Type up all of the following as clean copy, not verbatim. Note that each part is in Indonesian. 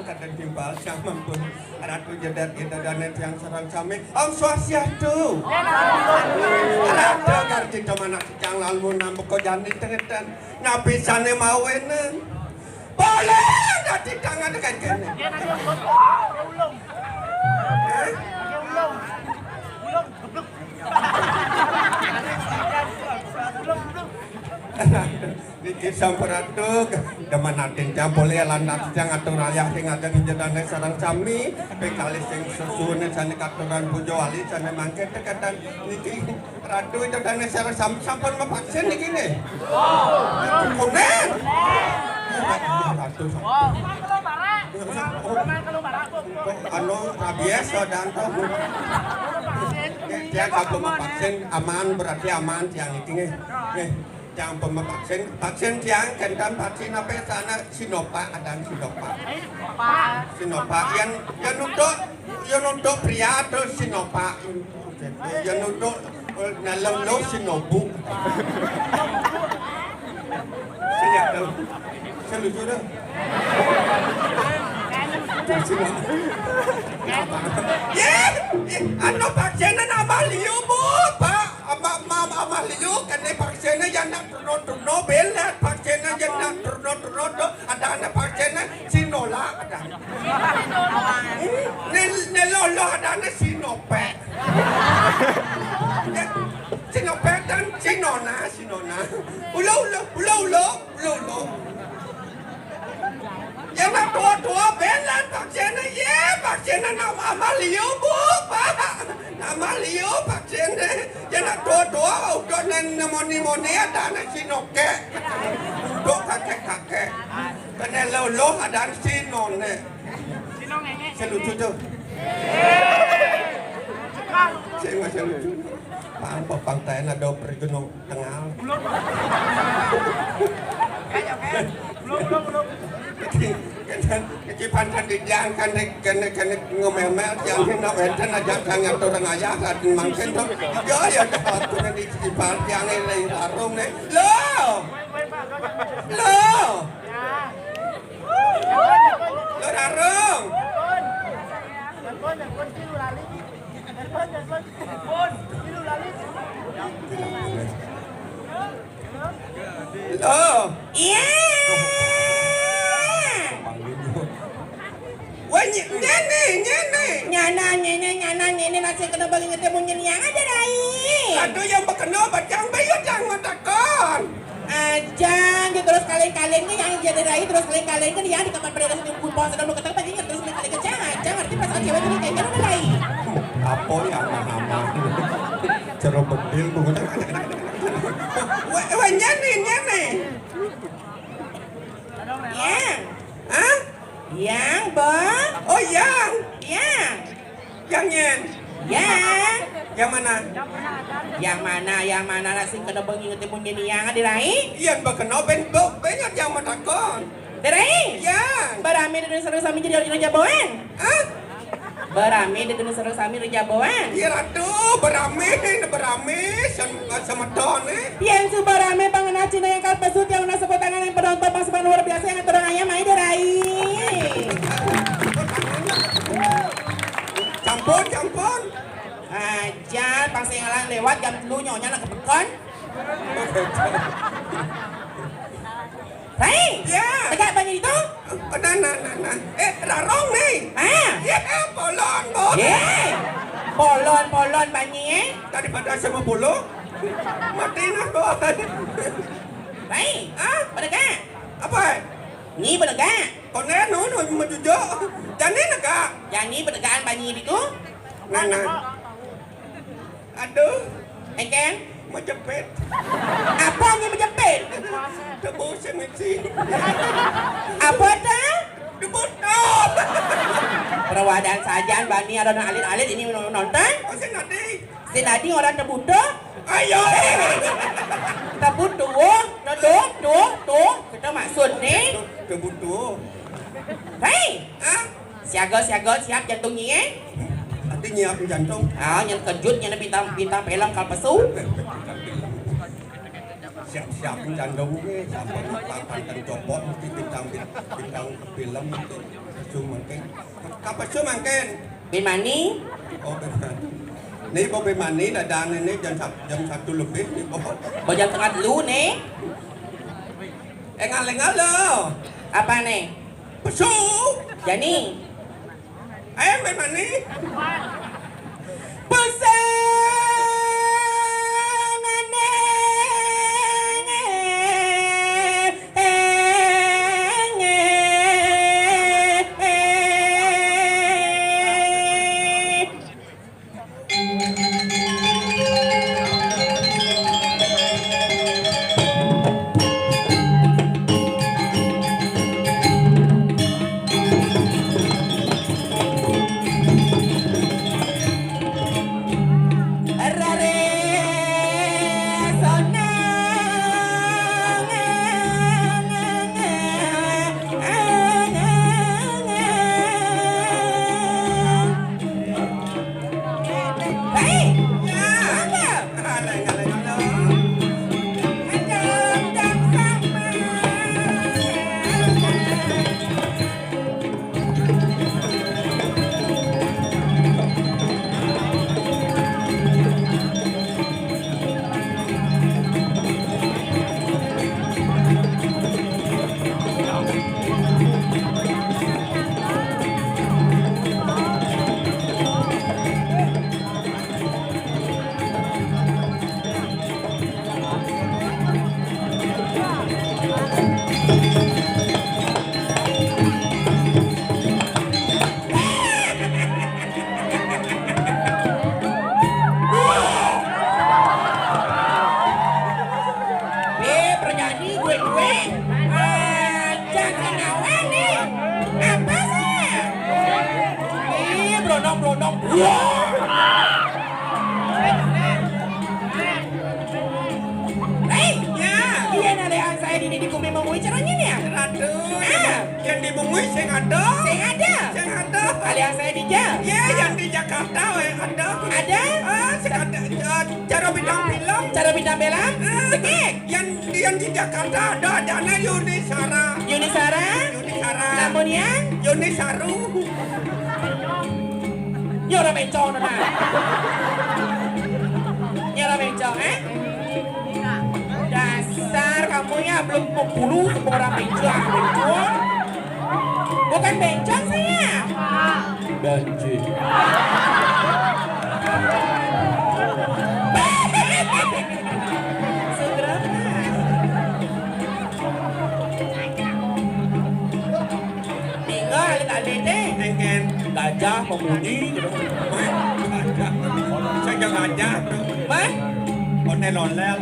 kadang timbal sama pun ratu jedat kita dan yang serang kami Om Swastiastu ratu karti mana kecang lalu nambah kau jani teretan ngapisane mawenen boleh nanti tangan dekat kene Niki sampuratuk demen atin boleh landak yang atur ayah sing ada jedane sareng sami pekali sing susune sane katuran pujo wali sane mangke tekatan niki ratu jedane sareng sami sampun mevaksin niki ne kunen ratu anu rabies dan dia kalau vaksin aman berarti aman yang ini yang vaksin yang kan vaksin apa sana Sinovac ada Sinovac yang untuk pria atau Sinovac yang untuk nalang Sinobu sejak tu seluruh dah ano vaksin na amaliyo mo pa amaliyo kani vaksin na yan na turno belat vaksin na yan na turno ada na vaksin na Sinola ada nelolo ada na Sinopec Sinopec dan Sinona ulo yang nak tua belan vaksin na amaliyo bu pak amaliyo vaksin yang nak tua udah nemoni ada na Sinoke untuk kakek kena lo ada Sinone selucu tu saya masih lucu pak pantai ada pergi gunung tengah Kipan yang kan ngomel yang kita wenten aja sangat orang ayah kan mungkin tuh ya aku nanti kipan yang ini larung nih lo larung iya nyana nasi kena bagi ngetemu yang ada rai aduh yang berkena bacang bayar jangan takon ajang dia terus kalian yang jadi rai terus kalian kan ya di kamar berdua sini kumpul sedang lu kata bagi terus kalian kecang ajang arti pas cewek ini kayak gimana rai apa yang nama cerok bedil bukan wah nyane yang bang oh yang yang mana nasi kena bengi ngetemu yang ada rai yang berkena banyak yang matakon rai yang berami dengan seru sami jadi orang Jaboan berami dengan seru sami orang Jaboan iya ratu berami sama don yang su berami pangan Cina yang kalpasut yang nasi potangan yang penonton pasukan luar biasa yang turun ayam aja rai campur aja pas yang lewat jam lu nyonya nak kepekon Rai, ya. Tegak banyak itu? Nah. Rarong nih. Ya, polon banyak. Daripada sama polo, mati nak tuan. Rai, berdekat. Apa? Ni berdekat. Konen, no, menjujuk. Jangan nak. Jangan berdekaan banyak itu. Nah. Aduh, Ken, mau jepit. Apanya menjepit? Debus yang mesti. Apa dah? Debus top. Perawadaan saja, Bani ada alit ini nonton. Masih nanti. Si Nadi orang terbutuh. Ayo. Terbutuh. Tuh. Kita maksud nih. Terbutuh. Hei. Siaga siap jantungnya. Nanti nyiapin jantung. Yang kejutnya bintang film kalpesu. Siapin jantungnya. Siapa papan copot mesti bintang film mesti. Mungkin. Kalpesu mungkin. Bimani. Oh Bimani. Nih Bob Bimani dadaan ini jam 1 lebih nih Bob. Jam tengah dulu nih. Engal lo. Apa nih? Pesu. Jani. Bimani. Brondong. Iya ada yang saya di kumi mengui caranya nih ya. Yang dibungui saya ada. Ada yang saya di Jakarta. Ya, yang di Jakarta ada. Ada? Cara bintang film. Cekik. Yang di Jakarta ada Yuni Sara. Namun yang Yuni Saru. Nyora bencong nona. Dasar kamu ya belum 40 semua orang bencong. Bukan bencong saya. Banci. Gajah pemudi gitu. Saya gajah. Mas? Onelon lel.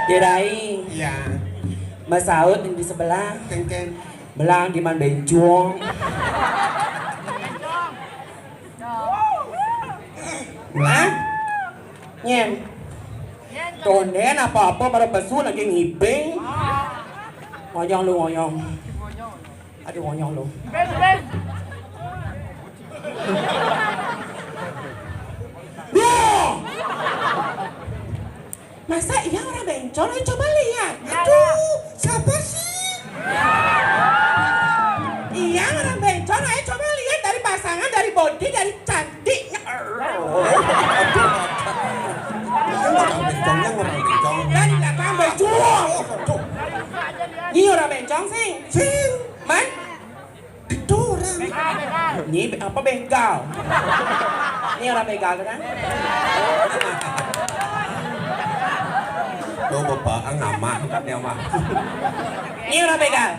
Dirai. Iya. Mas Saud yang di sebelah. Ken. Belang di man bencuang. Hah? Nyen. Tonen apa-apa pada pesu lagi ngibing. Ngoyong lu ngoyong. Aduh ngoyong lu. Masa iya orang bencong? Ayo coba lihat. Aduh, siapa sih? Iya orang bencong. Ayo coba lihat dari pasangan, dari body, dari cantiknya. Yang orang bencong. Dari belakang bencong. Ini orang bencong sih. Sing. Man? Itu orang. Ini apa begal? Ini orang begal kan? Lo bapak ngama kan ya mah. Ini orang begal.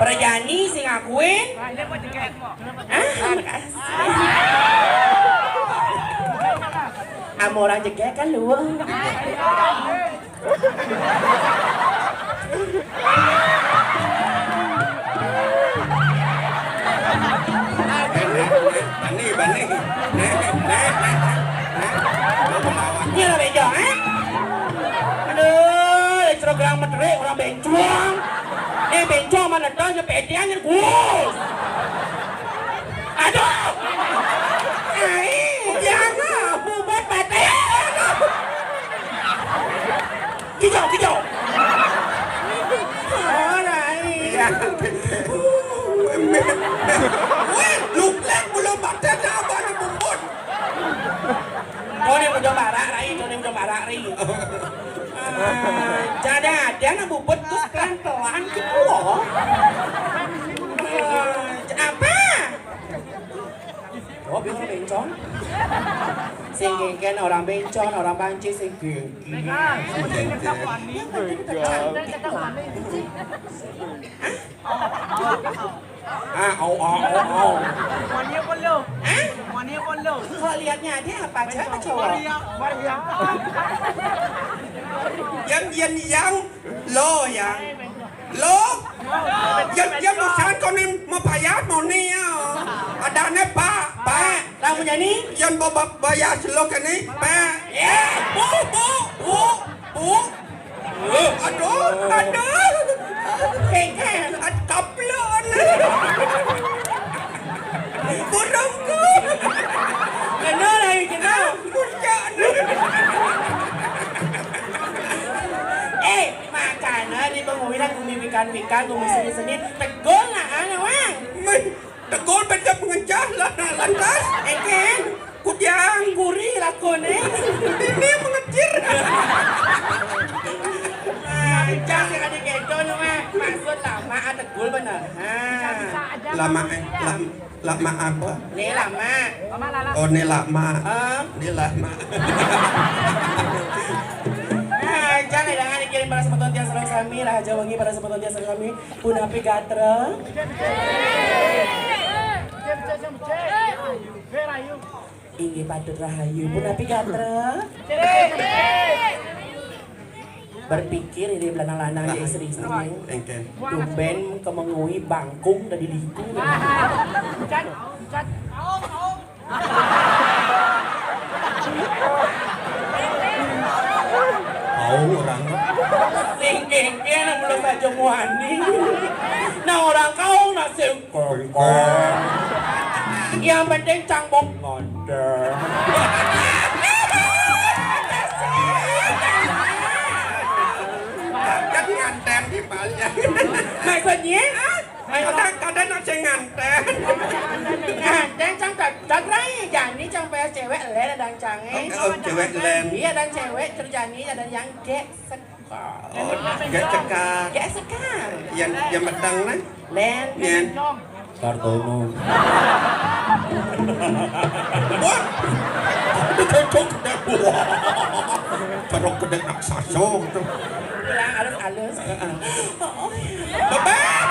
Perjani sing ngakuin. Amo orang jegek kan lu. Bani. Ini orang bencong, Aduh, program medre orang bencong. Bencong mana tahu sepedeannya gus. Aduh. Jangan buat patah. Kicau. Luklek belum baca apa ni bumbun. Kau ni muda barak rai. Jadi ada nak bubut tu pelan-pelan gitu loh. Apa? Oh, orang bencong. Sing orang bencong, orang banci sing Kau lihatnya dia apa cewek cowok? Yang lo yang bukan kau ni mau bayar mau ni ada ni pak Kamu nyanyi? yang bawa bayar lo kan ni pak bu aduh Kengkeng kaplon burungku Kenal lagi kenal bukan makanan di penguilan kumiwikan-wikan kumiseni-seni tegol lah anak wang tegol benda mengejar lah lantas Eken kudyang gurih lakon ini mengecir jangan sih adik keco mah maksud lama tegol bener lama apa ini lama oh ini lama jangan jangan dikirim para semeton tiang serang kami raja wangi para semeton tiang serang kami punapi gatra Ingi patut rahayu punapi gatra berpikir ini belanang-lanang di istri-istrinya tumben kemengui bangkung dari liku orang singkingnya yang belum saja muani nah orang kau nak singkong yang penting canggung ngonder kan nganten di balik maksudnya kadang nak nganten nganten cang tak rai jani cang payah cewek len dan cange cewek len iya dan cewek terjani ada yang gesek gak sekar yang medang nih len Kartono wah cocok deh cocok kedek raksasa bilang halus-halus Bebek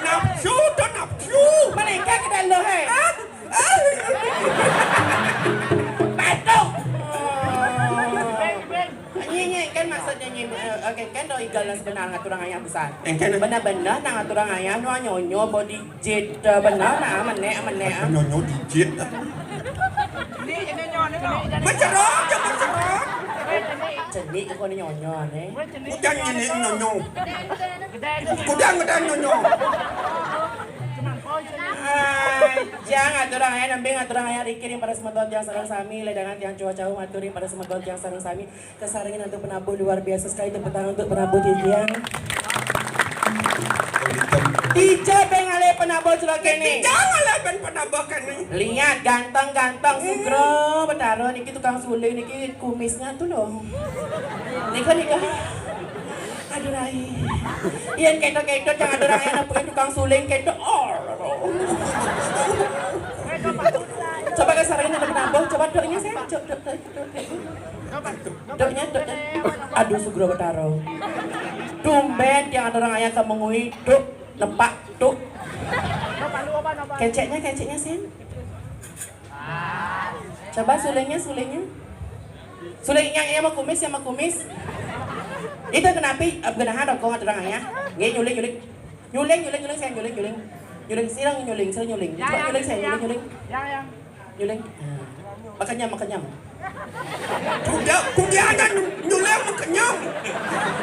nafsu tuh nafsu mereka ke dalam batuk engken do igal na sebenar ngaturang ayah besar. Engken na? Benar-benar na ngaturang ayah no nyonyo body jet benar na amane. Nyonyo digit. Mencerok, jangan mencerok. Cenik ko ni nyonyo ne. Hujan ini nyonyo. Kudang nyonyo. Jangan aturang ayah nambing aturang ayah rikirin pada semeton yang sarang sami ledangan yang cuaca maturin pada semeton yang sarang sami kesaringan untuk penabuh luar biasa sekali tepuk tangan untuk penabuh tiang DJ pengale penabuh celokene Jangan lepen penabuh kene. lihat ganteng sugro betaro niki tukang suling niki kumisnya tuh loh nika aduh rai iyan keto jangan aturang ayah nampukin tukang suling keto coba kesaringin ada penabuh coba doknya saya doknya aduh sugro betaro tumben yang ada orang ayah kemengui duk lempak duk keceknya sen coba sulingnya yang sama kumis itu kenapa benar ada kau ada orang ayah nggak nyuling sen nyuling sirang nyuling coba nyuling sen nyuling makanya Kuda ada nyuling makanya.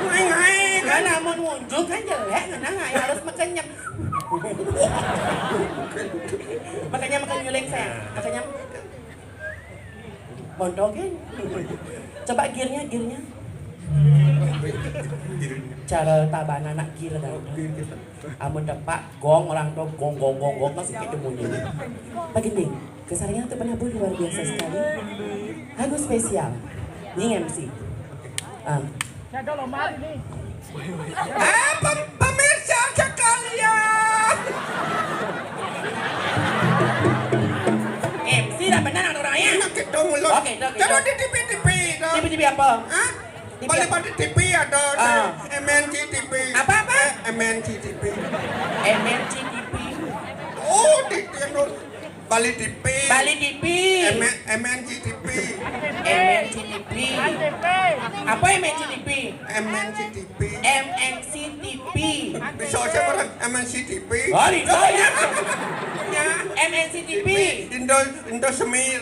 Ngai. Karena mau nunjuk kan jelek, karena harus makanya. Makanya makan nyuling saya, makanya. Bontongin. Coba gearnya. Cara taban anak gear dah. Amun dapat gong orang tua gong masih kita bunyi. Begini, kesaringan itu penabuh luar biasa sekali. Lagu spesial. Ini MC. Pemirsa sekalian. MC dah benar orang ya. Nak kita mulut. Oke. Terus di TV. TV apa? Hah? Balik pada TV ada. MNC TV. Apa? MNC TV. MNC TV. Oh, di channel Bali TV. MNC TV. MNC TV. Apa MNC TV? MNC TV. MNC TV. Bisa saya orang MNC TV. Oh, itu ya. MNC TV. Indo Semir.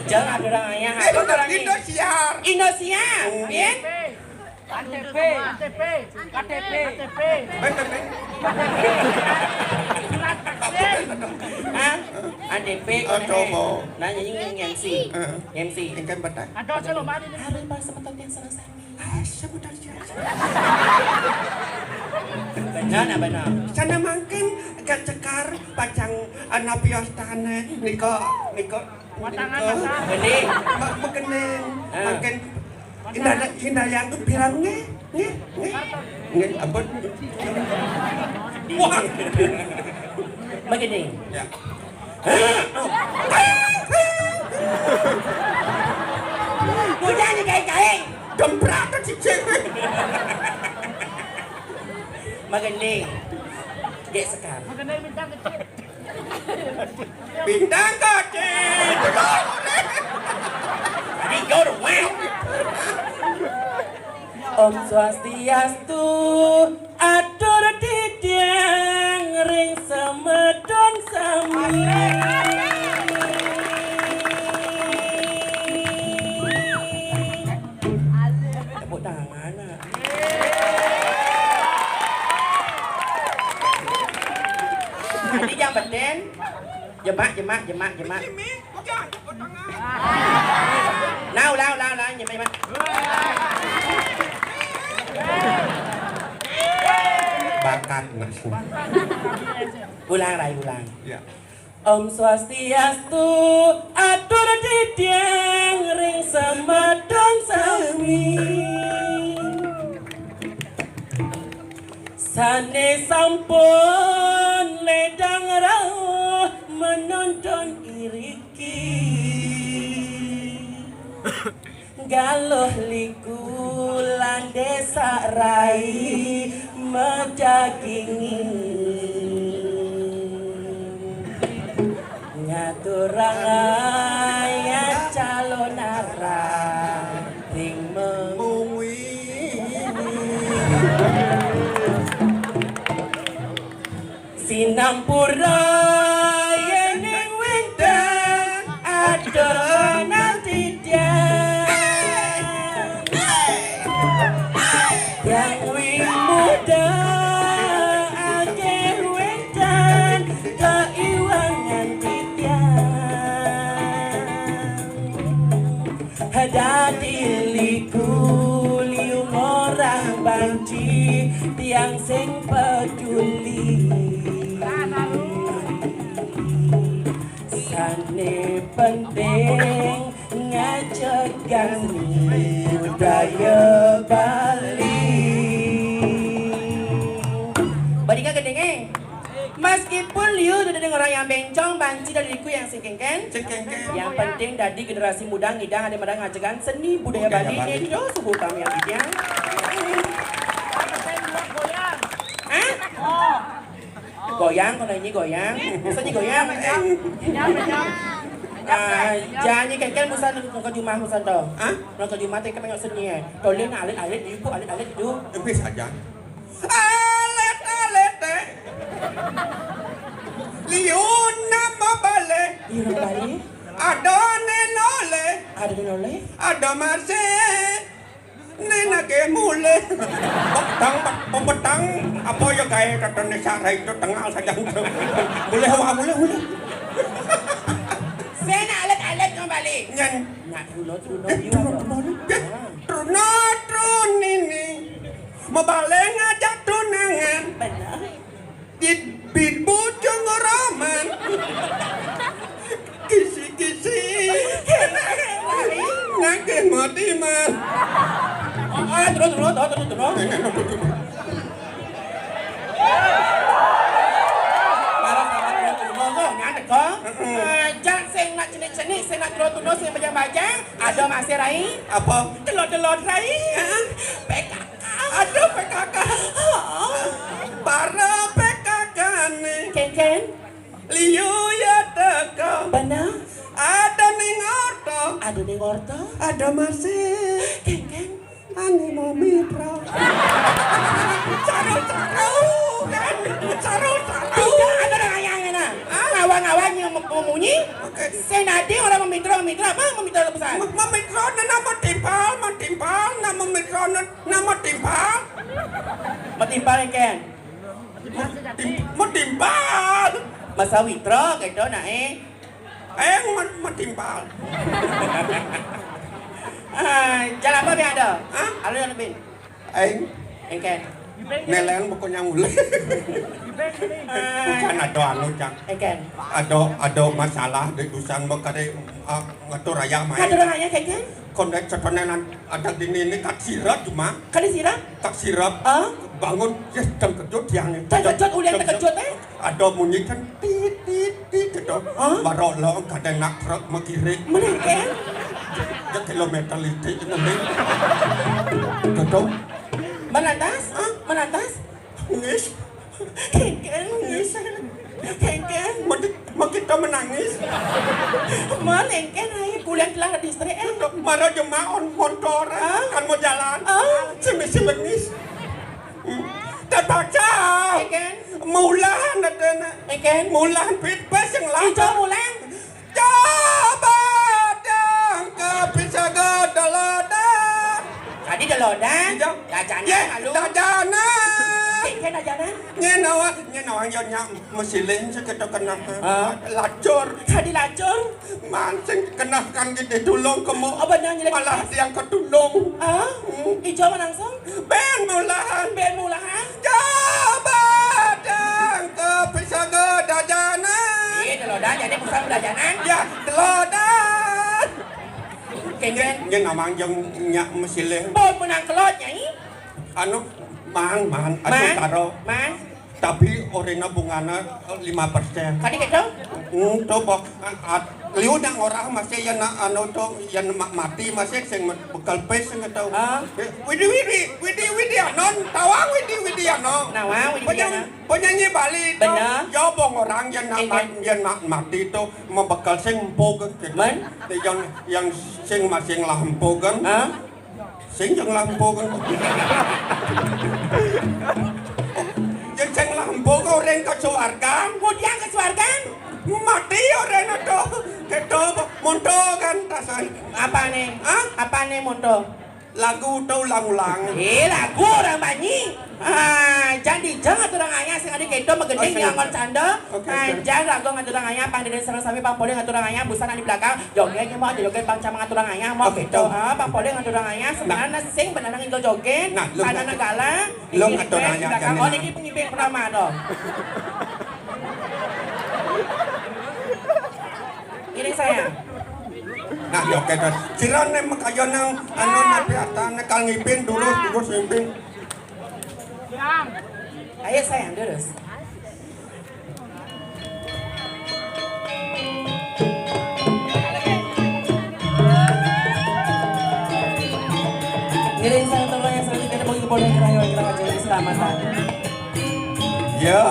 Jangan ada orang ayah. Indosiar. Ya? KTP. ADP nanya yang MC Engkan patah. harus pas semeton yang serang sami benar Sana makin agak cekar pacang napios tanah niko gede makin indah yang tu bilang nge abot wah begini ya udah nih kain gemprak tu cicing begini dek sekar bintang kecil tadi go to wow Om Swastiastu atur didang ring semedon sami tepuk tangan nak tadi jam beden jemak lao jemak bakat nasi ulang ya Om Swastiastu atur didang ring semedon sami sane sampun ledang rauh menonton iriki galuh liku lan desa rai mejagingi ngaturang ayat calon arah ring mungwi Nyampura yening winten adonan titian yang wing muda akeh winten keiwangan titian hadati liku liung orang banci tiang sing peduli sane penting ngajagan budaya Bali. Badika gedenge. Meskipun liu dengan orang yang bencong, banci dari liku yang singkengken, yang penting dari generasi muda ngidang ada madang ngajagan seni budaya Bali ini do subuh kami yang dia. Hah? Goyang, kalau ini goyang, maksudnya goyang. Jangan kan musan ke Jumah musan to. Hah? Ke Jumah teh kami seni. Tolong alit itu, alit itu. Tapi saja. Alit teh. Liun nama bale. Liun bale. Ada nenole. Ada nenole. Ada masih. Nena ke mule. Petang apa ya kayak katanya Sarah itu tengah saja. Boleh. Saya nak alat kembali. Nyan. Nak Trun ini. Mabaleng ngajak tunangan. Benar. Dibit bujung raman. Kisi. Ngake mati man. Terus. Jangan saya nak cenik-cenik, saya nak telur-telur, saya bajang-bajang. Ada masih Rai? Apa? Telur-telur Rai? PKK. Ada PKK. Para PKK nih. Ken? Liu ya teka. Benar? Ada ning orto. Ada ning orto? Ada masih. Ken? Ani mau mitra. Caro. Tidak ada orang yang enak. Ngawang-ngawang yang memunyi. Senadi orang memitra apa? Memitra besar. Memitra nama timpal. Nama mitra nama timpal. Metimpal Ken. Metimpal. Masa witro kayak itu nak metimpal. Jalan apa yang ada? Ada yang lebih. Ken. Nelen pokoknya mulai. Bukan ada anu cak. Ken. Ada masalah di dusan makade ngatur raya main. Ngatur raya Ken? Kondek cepetan ada ini kak sirap cuma. Kali sirap? Kak sirap. Bangun jam kejut yang ini. Kejut ulian terkejut Ada bunyi kan tit gitu. Baru lo kadang nak truk makiri. Mana Ken? 1 kilometer itu nanti. Gitu. Melantas? Nangis. Ken, nangis. Ken. Kita menangis. Mana Ken? Kuliah telah di istri. Marah jemaah on motor. Kan mau jalan. Simi nangis. Terpaksa. Ken. Mulahan ada. Ken. Mulahan pitpes yang lain. Itu mulang. Coba dong ke pisaga daladan. Tadi daladan. Dajanan lalu. Dajanan. Ken dajanan. Nyenawa nyonya mesilin sekitar kena lacur. Tadi lacur. Mancing kenakan gede tulung kamu. Benar nyelek. Malah yang ketulung. Ijo langsung. Ben mulahan. Coba dong ke pisaga dajanan. Iya daladan jadi pusat dajanan. Ya daladan. Ken. Nyenawa nyak mesilin. Bon menang kelotnya ini. Anu mang aku taro. Mang. Tapi orangnya bunganya 5%. Tadi gitu? Coba liu nang orang masih yang anu to yang mati masih sing bekal pes sing tahu. Widi anon tawang widi anon. Nawang widi anon. Penyanyi Bali itu. Benar. Jobong orang yang mati itu membekal sing empuk gitu. Yang sing masih lampau kan. Sing yang lampau kan. Yang sing lampau empuk orang kesuargan. Kemudian kesuargan. Mati orang itu. Itu munto kan tasan. Apa nih? Hah? Apa nih moto? Lagu itu ulang-ulang. Lagu orang banyi. Jadi jangan turang ayah sing adik itu megeding yang ngon canda. Jangan lagu ngaturang ayah pang dari sareng sami pang poli ngaturang ayah busana di belakang. Joget mau joget pang cama ngaturang ayah mau gitu. Pang poli ngaturang ayah sebenarnya sing benar nginggo joget. Panana gala. Lu ngaturang ayah kan. Oh niki pengimpin pertama dong. Ini saya. Nah, joget. Sirane makayon nang anu napiatane kal ngipin dulu simpin. Ayo sayang terus. Ngiring saya tolong yang selanjutnya bagi kepolanya kerayon kita wajah keselamatan. Ya.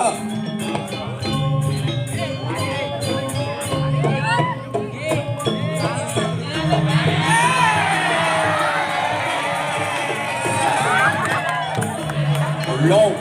Long.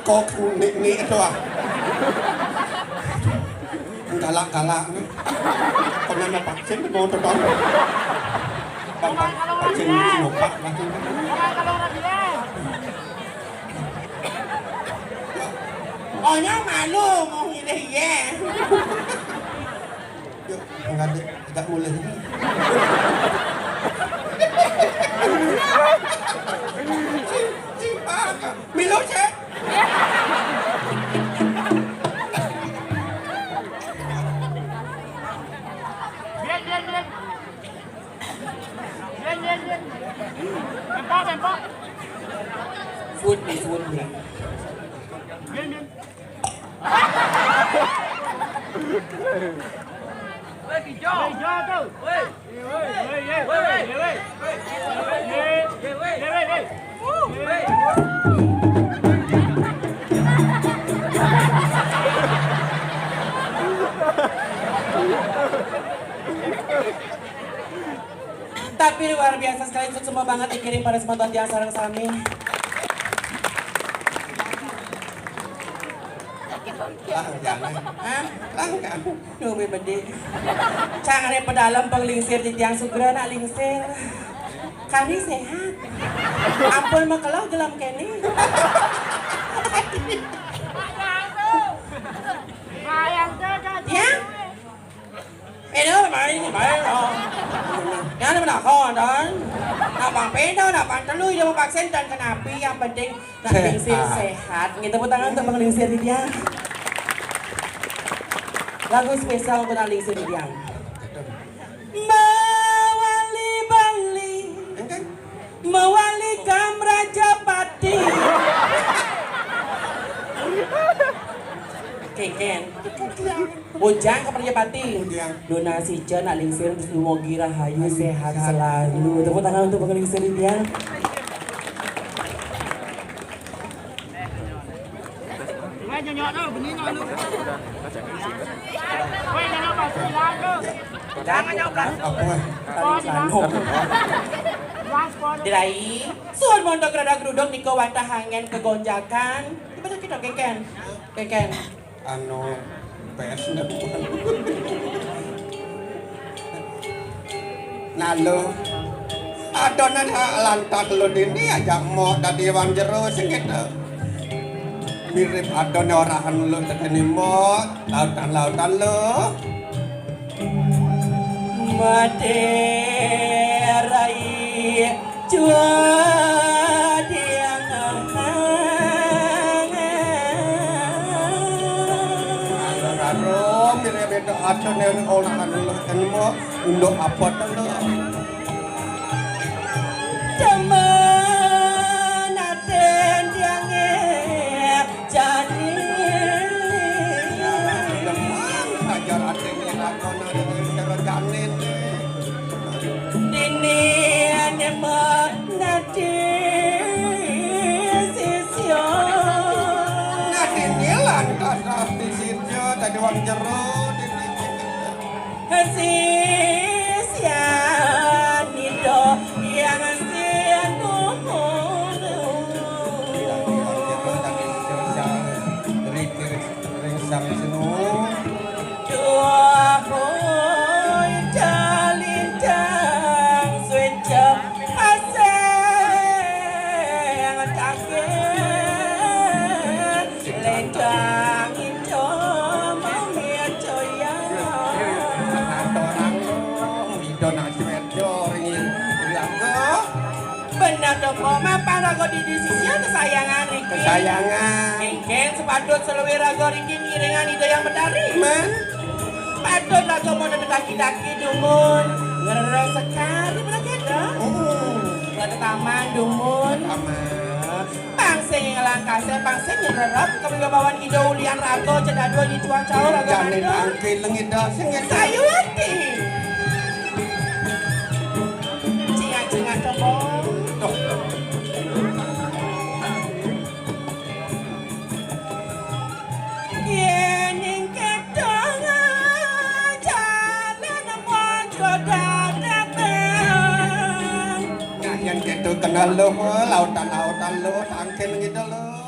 Cho kok ni itu ah. Galak-galak ni. Pernah nak vaksin mau tonton. Vaksin Sinovac lagi. Oh nya malu mau ini ya. Yuk, enggak mulai. Milo cek. Food ni. Tapi luar biasa sekali, itu semua banget dikirim pada semua tuan tiang sarang sami. Langgan. Nuh bede. Cangan yang pedalam penglingsir di tiang sugra nak lingsir. Kami sehat. Ampun makalau gelam kene. Ya? Itu mày rồi. Yang mana nak kau dan? Nak bang pedo, nak bang telur, dia mau vaksin dan kenapi yang penting nak lingsir sehat. Kita tepuk tangan untuk penglingsir di tiang. Lagu spesial untuk lingsir di tiang. Mawali Bali, mawali Kam Rajapati. Keken, Bujang ke Rajapati. Donasi je nak lingsir semoga rahayu sehat selalu. Tepuk tangan untuk penglingsir di tiang. Jangan nyoplas. Di rai, suan mondok rada geruduk niko wata hangen kegonjakan. Betul kita keken. Anu PS na bukan. Nalo. Adonan lantak lo dini aja mau dari wang jero singit. Mirip adon orahan lo tekeni mo lautan lo. Materai jua tiang Aro mirip itu adon yang olahan lo tekeni mo untuk apa lo. Teman aten tiang jadi. Ajar aten yang lakon ada janin. Dini anema nati sisyo. Nati nilan kasar di sirjo tadi wang jero Sisya nido yang sianu. Dua boy jalin nak semedo ringin lago. Benar dong, Mo. Mampang rago di sisi kesayangan Riki. Kesayangan. Kengken sepatut seluwi rago Riki ngiringan ide yang medari. Man. Patut rago mau daki-daki dumun. Ngereng sekali mereka dong. Nggak taman dumun. Taman. Pangsing yang langkase, pangsing yang rerap. Kami bawawan ide ulian rago cedah dua di cuang caur rago Janin mando. angkil lengit dah sengit. Sayu hati. Cingat-cingat dong. Yening kedongan jalan mojo dadakan. Nah yang gitu kenal lo lautan lo angkil lengit lo.